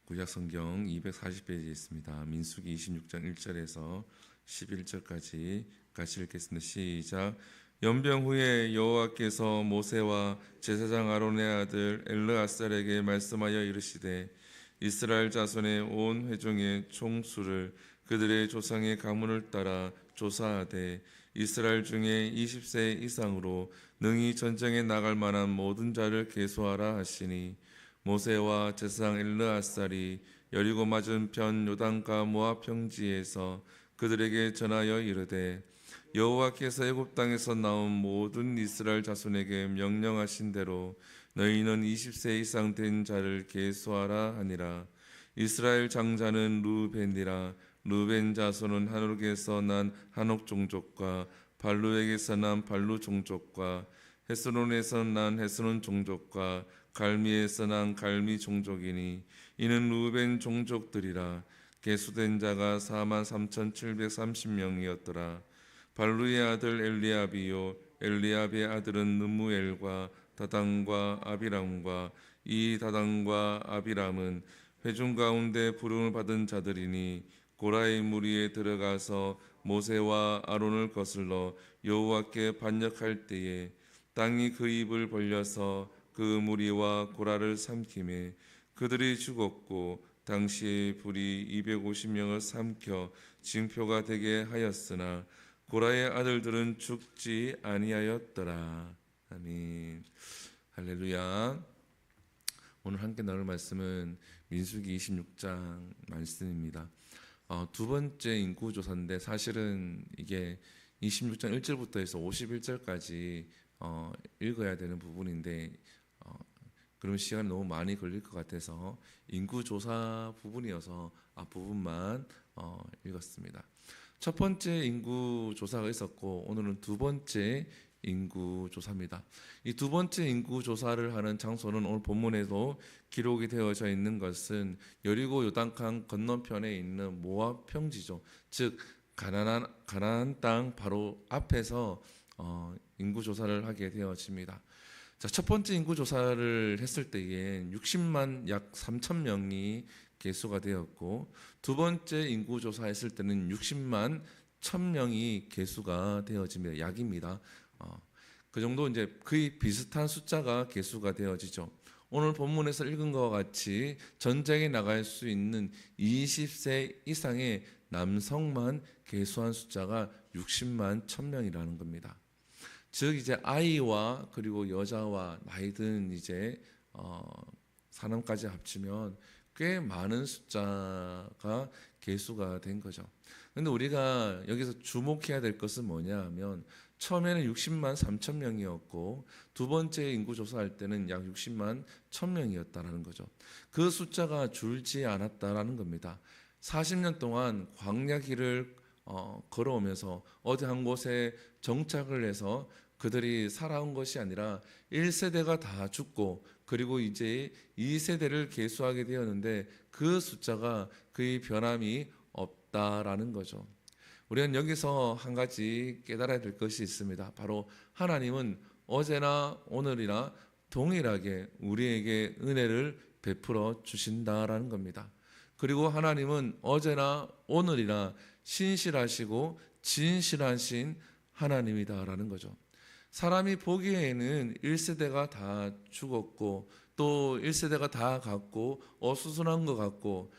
구약 성경 240페이지에 있습니다. 민수기 26장 1절에서 11절까지 같이 읽겠습니다. 시작. 연병 후에 여호와께서 모세와 제사장 아론의 아들 엘르아살에게 말씀하여 이르시되 이스라엘 자손의 온 회중의 총수를 그들의 조상의 가문을 따라 조사하되 이스라엘 중에 20세 이상으로 능히 전쟁에 나갈 만한 모든 자를 계수하라 하시니 모세와 제사장 엘르아살이 여리고 맞은편 요단가 모압 평지에서 그들에게 전하여 이르되 여호와께서 애굽 땅에서 나온 모든 이스라엘 자손에게 명령하신 대로 너희는 20세 이상 된 자를 계수하라 하니라. 이스라엘 장자는 루벤이라. 루벤 자손은 한옥에서 난 한옥 종족과 발루에게서 난 발루 종족과 헤스론에서 난 헤스론 종족과 갈미에서 난 갈미 종족이니 이는 루벤 종족들이라. 계수된 자가 43,730명이었더라. 발루의 아들 엘리압이요 엘리압의 아들은 느무엘과 다단과 아비람과 이 다단과 아비람은 회중 가운데 부름을 받은 자들이니 고라의 무리에 들어가서 모세와 아론을 거슬러 여호와께 반역할 때에 땅이 그 입을 벌려서 그 무리와 고라를 삼키매 그들이 죽었고 당시에 불이 250명을 삼켜 징표가 되게 하였으나 고라의 아들들은 죽지 아니하였더라. 아멘. 할렐루야. 오늘 함께 나눌 말씀은 민수기 26장 말씀입니다. 두 번째 인구조사인데 사실은 이게 26장 1절부터 해서 51절까지 읽어야 되는 부분인데 그러면 시간이 너무 많이 걸릴 것 같아서 인구조사 부분이어서 앞부분만 읽었습니다. 첫 번째 인구조사가 있었고 오늘은 두 번째 인구조사입니다. 이 두 번째 인구조사를 하는 장소는 오늘 본문에도 기록이 되어져 있는 것은 여리고 요단강 건너편에 있는 모압 평지죠. 즉 가나안 땅 바로 앞에서 인구조사를 하게 되어집니다. 자, 첫 번째 인구조사를 했을 때에 60만 약 3천 명이 계수가 되었고 두 번째 인구조사했을 때는 60만 1,000명이 계수가 되어집니다. 약입니다. 그 정도 이제 거의 비슷한 숫자가 계수가 되어지죠. 오늘 본문에서 읽은 것과 같이 전쟁에 나갈 수 있는 20세 이상의 남성만 계수한 숫자가 60만 1,000명이라는 겁니다. 즉 이제 아이와 그리고 여자와 나이든 이제 사람까지 합치면 꽤 많은 숫자가 계수가 된 거죠. 그런데 우리가 여기서 주목해야 될 것은 뭐냐 하면 처음에는 60만 3천 명이었고 두 번째 인구조사할 때는 약 60만 1,000명이었다는 거죠. 그 숫자가 줄지 않았다라는 겁니다. 40년 동안 광야 길을 걸어오면서 어디 한 곳에 정착을 해서 그들이 살아온 것이 아니라 1세대가 다 죽고 그리고 이제 2세대를 계수하게 되었는데 그 숫자가 거의 변함이 없다라는 거죠. 우리는 여기서 한 가지 깨달아야 될 것이 있습니다. 바로 하나님은 어제나 오늘이나 동일하게 우리에게 은혜를 베풀어 주신다라는 겁니다. 그리고 하나님은 어제나 오늘이나 신실하시고 진실하신 하나님이다라는 거죠. 사람이 보기에는 1세대가 다 죽었고 또 1세대가 다 갔고 어수선한 것 같고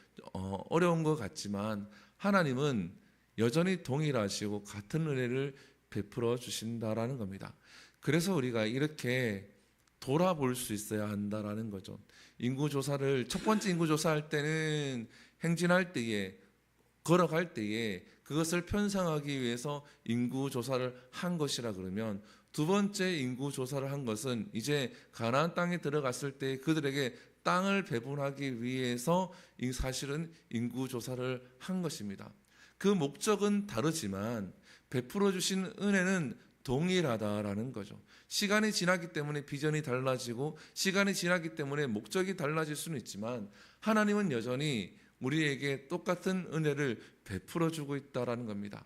어려운 것 같지만 하나님은 여전히 동일하시고 같은 은혜를 베풀어 주신다라는 겁니다. 그래서 우리가 이렇게 돌아볼 수 있어야 한다라는 거죠. 인구조사를 첫 번째 인구조사할 때는 행진할 때에 걸어갈 때에 그것을 편성하기 위해서 인구조사를 한 것이라 그러면 두 번째 인구조사를 한 것은 이제 가나안 땅에 들어갔을 때 그들에게 땅을 배분하기 위해서 사실은 인구조사를 한 것입니다. 그 목적은 다르지만 베풀어 주신 은혜는 동일하다라는 거죠. 시간이 지나기 때문에 비전이 달라지고 시간이 지나기 때문에 목적이 달라질 수는 있지만 하나님은 여전히 우리에게 똑같은 은혜를 베풀어 주고 있다라는 겁니다.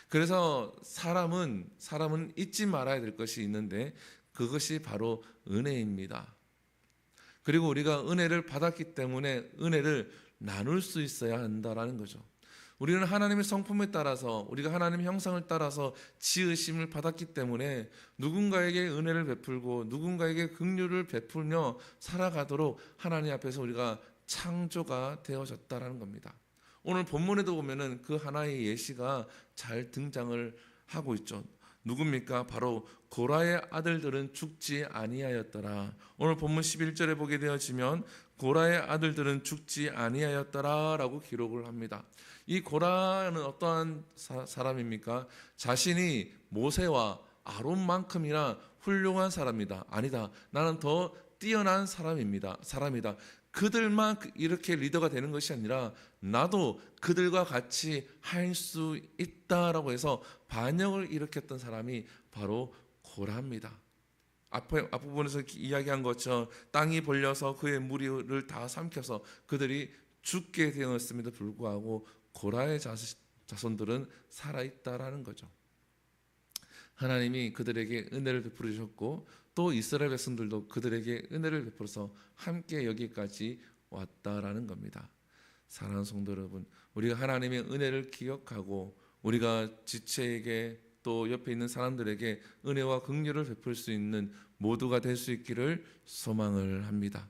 그래서 사람은 잊지 말아야 될 것이 있는데 그것이 바로 은혜입니다. 그리고 우리가 은혜를 받았기 때문에 은혜를 나눌 수 있어야 한다라는 거죠. 우리는 하나님의 성품에 따라서, 우리가 하나님의 형상을 따라서 지으심을 받았기 때문에 누군가에게 은혜를 베풀고 누군가에게 긍휼을 베풀며 살아가도록 하나님 앞에서 우리가 창조가 되어졌다라는 겁니다. 오늘 본문에도 보면은 그 하나의 예시가 잘 등장을 하고 있죠. 누굽니까? 바로 고라의 아들들은 죽지 아니하였더라. 오늘 본문 11절에 보게 되어지면 고라의 아들들은 죽지 아니하였더라라고 기록을 합니다. 이 고라는 어떠한 사람입니까? 자신이 모세와 아론만큼이나 훌륭한 사람이다. 아니다. 나는 더 뛰어난 사람이다. 그들만 이렇게 리더가 되는 것이 아니라 나도 그들과 같이 할 수 있다라고 해서 반역을 일으켰던 사람이 바로 고라입니다. 앞부분에서 이야기한 것처럼 땅이 벌려서 그의 무리를 다 삼켜서 그들이 죽게 되었음에도 불구하고 고라의 자손들은 살아있다라는 거죠. 하나님이 그들에게 은혜를 베풀어 주셨고 또 이스라엘 백성들도 그들에게 은혜를 베풀어서 함께 여기까지 왔다라는 겁니다. 사랑하는 성도 여러분, 우리가 하나님의 은혜를 기억하고 우리가 지체에게 또 옆에 있는 사람들에게 은혜와 긍휼을 베풀 수 있는 모두가 될 수 있기를 소망을 합니다.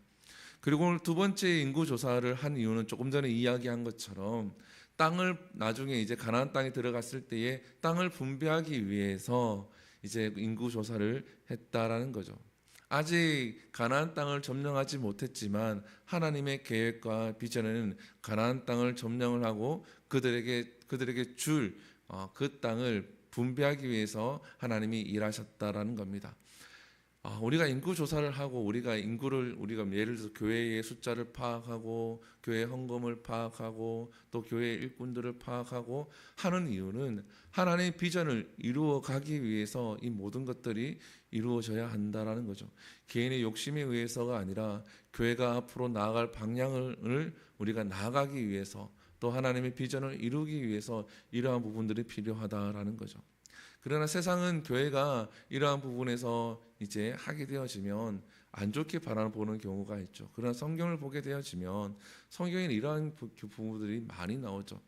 그리고 오늘 두 번째 인구 조사를 한 이유는 조금 전에 이야기한 것처럼 땅을 나중에 이제 가나안 땅에 들어갔을 때에 땅을 분배하기 위해서 이제 인구 조사를 했다라는 거죠. 아직 가나안 땅을 점령하지 못했지만 하나님의 계획과 비전에는 가나안 땅을 점령을 하고 그들에게 줄 그 땅을 분배하기 위해서 하나님이 일하셨다라는 겁니다. 우리가 인구 조사를 하고 우리가 예를 들어서 교회의 숫자를 파악하고 교회 헌금을 파악하고 또 교회 일꾼들을 파악하고 하는 이유는 하나님의 비전을 이루어 가기 위해서 이 모든 것들이 이루어져야 한다라는 거죠. 개인의 욕심에 의해서가 아니라 교회가 앞으로 나아갈 방향을 우리가 나아가기 위해서 또 하나님의 비전을 이루기 위해서 이러한 부분들이 필요하다라는 거죠. 그러나 세상은 교회가 이러한 부분에서 이제 하게 되어지면 안 좋게 바라보는 경우가 있죠. 그러나 성경을 보게 되어지면 성경에는 이러한 부분들이 많이 나오죠.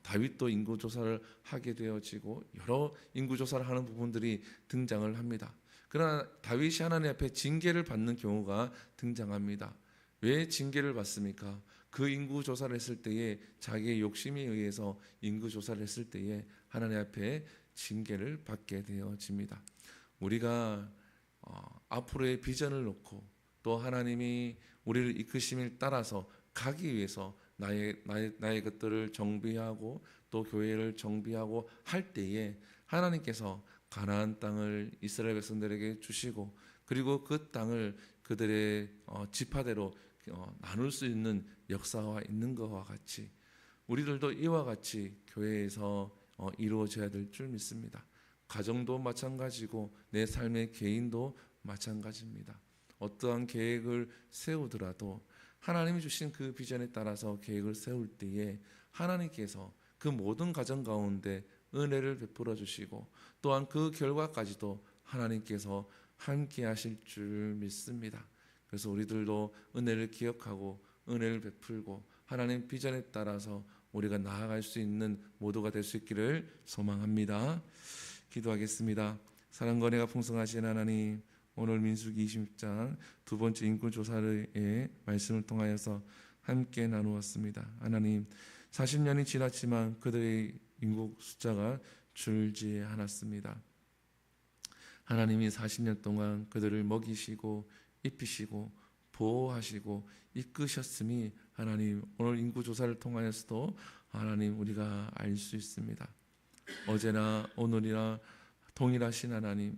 다윗도 인구조사를 하게 되어지고 여러 인구조사를 하는 부분들이 등장을 합니다. 그러나 다윗이 하나님 앞에 징계를 받는 경우가 등장합니다. 왜 징계를 받습니까? 그 인구조사를 했을 때에 자기의 욕심에 의해서 인구조사를 했을 때에 하나님 앞에 징계를 받게 되어집니다. 우리가 앞으로의 비전을 놓고 또 하나님이 우리를 이끄심을 따라서 가기 위해서 나의 것들을 정비하고 또 교회를 정비하고 할 때에 하나님께서 가나안 땅을 이스라엘 백성들에게 주시고 그리고 그 땅을 그들의 지파대로 나눌 수 있는 역사가 있는 것과 같이 우리들도 이와 같이 교회에서 이루어져야 될 줄 믿습니다. 가정도 마찬가지고 내 삶의 개인도 마찬가지입니다. 어떠한 계획을 세우더라도 하나님이 주신 그 비전에 따라서 계획을 세울 때에 하나님께서 그 모든 가정 가운데 은혜를 베풀어 주시고 또한 그 결과까지도 하나님께서 함께 하실 줄 믿습니다. 그래서 우리들도 은혜를 기억하고 은혜를 베풀고 하나님 비전에 따라서 우리가 나아갈 수 있는 모두가 될 수 있기를 소망합니다. 기도하겠습니다. 사랑과 은혜가 풍성하신 하나님, 오늘 민수기 26장 두 번째 인구조사의 말씀을 통하여서 함께 나누었습니다. 하나님, 40년이 지났지만 그들의 인구 숫자가 줄지 않았습니다. 하나님이 40년 동안 그들을 먹이시고 입히시고 보호하시고 이끄셨음이 하나님 오늘 인구조사를 통하여서도 하나님 우리가 알 수 있습니다. 어제나 오늘이나 동일하신 하나님,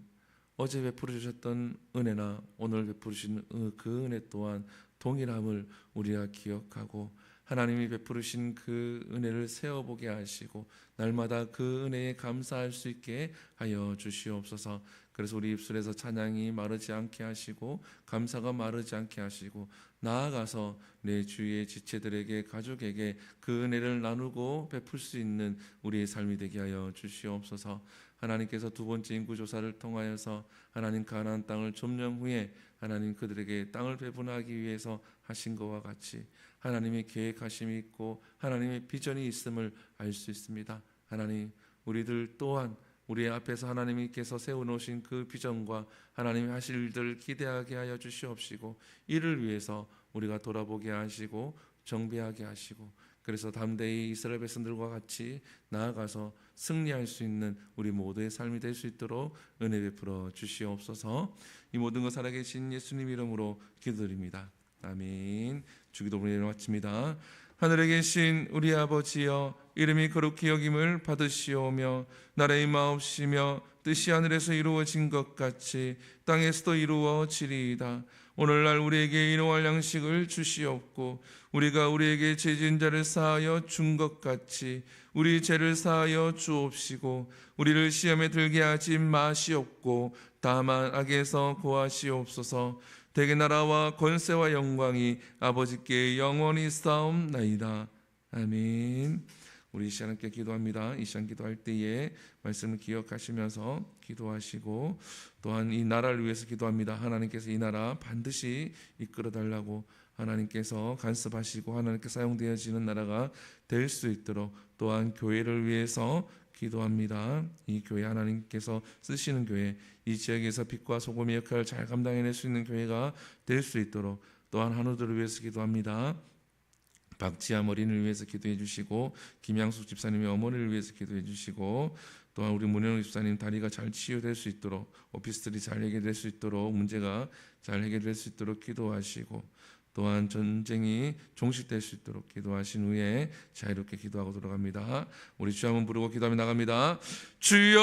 어제 베풀어 주셨던 은혜나 오늘 베풀어 주신 그 은혜 또한 동일함을 우리가 기억하고 하나님이 베푸르신 그 은혜를 세어보게 하시고 날마다 그 은혜에 감사할 수 있게 하여 주시옵소서. 그래서 우리 입술에서 찬양이 마르지 않게 하시고 감사가 마르지 않게 하시고 나아가서 내 주위의 지체들에게 가족에게 그 은혜를 나누고 베풀 수 있는 우리의 삶이 되게 하여 주시옵소서. 하나님께서 두 번째 인구조사를 통하여서 하나님 가나안 땅을 점령 후에 하나님 그들에게 땅을 배분하기 위해서 하신 것과 같이 하나님의 계획하심이 있고 하나님의 비전이 있음을 알 수 있습니다. 하나님, 우리들 또한 우리 앞에서 하나님께서 세워놓으신 그 비전과 하나님이 하실 일들을 기대하게 하여 주시옵시고 이를 위해서 우리가 돌아보게 하시고 정비하게 하시고 그래서 담대히 이스라엘 백성들과 같이 나아가서 승리할 수 있는 우리 모두의 삶이 될 수 있도록 은혜 베풀어 주시옵소서. 이 모든 것 살아계신 예수님 이름으로 기도드립니다. 아멘. 주기도문을 마칩니다. 하늘에 계신 우리 아버지여, 이름이 거룩히 여김을 받으시오며 나라의 마옵시며 뜻이 하늘에서 이루어진 것 같이 땅에서도 이루어지리이다. 오늘날 우리에게 일용할 양식을 주시옵고 우리가 우리에게 죄 지은 자를 사하여 준 것 같이 우리 죄를 사하여 주옵시고 우리를 시험에 들게 하지 마시옵고 다만 악에서 구하시옵소서. 대개 나라와 권세와 영광이 아버지께 영원히 싸움나이다. 아멘. 우리 이 시간 함께 기도합니다. 이 시간 기도할 때에 말씀을 기억하시면서 기도하시고 또한 이 나라를 위해서 기도합니다. 하나님께서 이 나라 반드시 이끌어달라고 하나님께서 간섭하시고 하나님께 사용되어지는 나라가 될 수 있도록 또한 교회를 위해서 기도합니다. 이 교회 하나님께서 쓰시는 교회, 이 지역에서 빛과 소금의 역할을 잘 감당해낼 수 있는 교회가 될 수 있도록 또한 한우들을 위해서 기도합니다. 박지암 어린이를 위해서 기도해 주시고 김양숙 집사님의 어머니를 위해서 기도해 주시고 또한 우리 문현욱 집사님 다리가 잘 치유될 수 있도록 오피스텔이 잘 해결될 수 있도록 문제가 잘 해결될 수 있도록 기도하시고 또한 전쟁이 종식될 수 있도록 기도하신 후에 자유롭게 기도하고 돌아갑니다. 우리 주 한번 부르고 기도하며 나갑니다. 주여,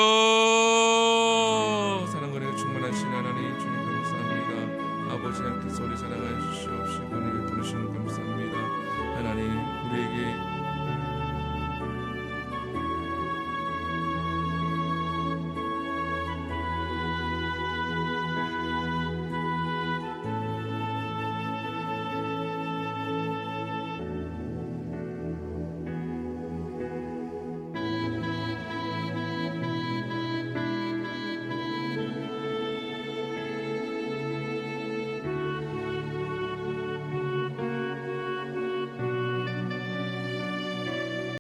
사랑과 은혜가 충만하신 하나님 주님 감사합니다. 아버지 함께서 우리 사랑하여 주시옵시고